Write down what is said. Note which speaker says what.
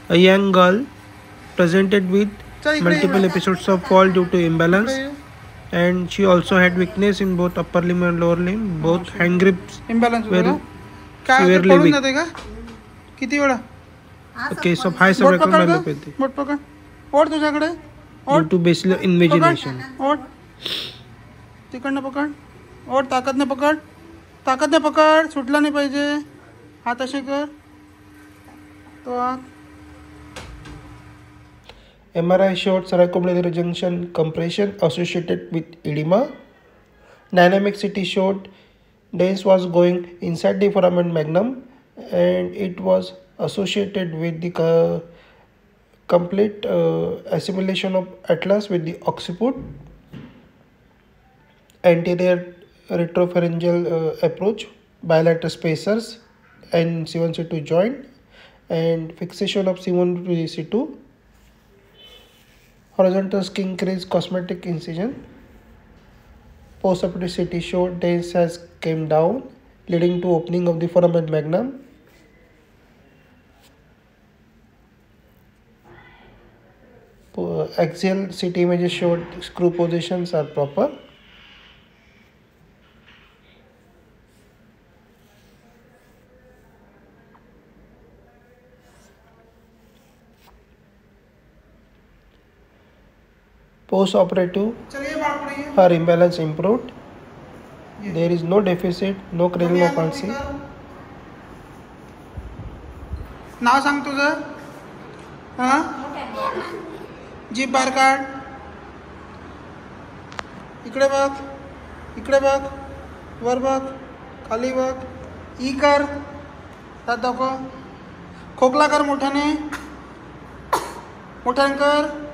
Speaker 1: A young girl presented with multiple episodes of fall due to imbalance, and she also had weakness in both upper limb and lower limb. Both hand grips were severely weak. A case of high cervical myelopathy due to basilar invagination.
Speaker 2: तिकडनं पकड और ताकदने पकड सुटला नाही पाहिजे हात असे कर तो
Speaker 1: MRI showed cervicomedullary junction compression associated with edema. Dynamic CT showed Dens was going inside the foramen magnum and it was associated with the complete assimilation of atlas with the occiput. Anterior retropharyngeal approach, bilateral spacers and C1 C2 joint and fixation of C1 to C2. Horizontal skin crease cosmetic incision. Post-operative CT showed Dens has came down, leading to opening of the foramen magnum. Axial CT images showed screw positions are proper. Post-operative, her imbalance improved. There is no deficit, no cranial palsy.
Speaker 2: नाव सांग तुझं हां जीभ बाहेर काढ इकडे बघ वर बघ खाली बघ ई कर दाखव खोकला कर मोठ्याने कर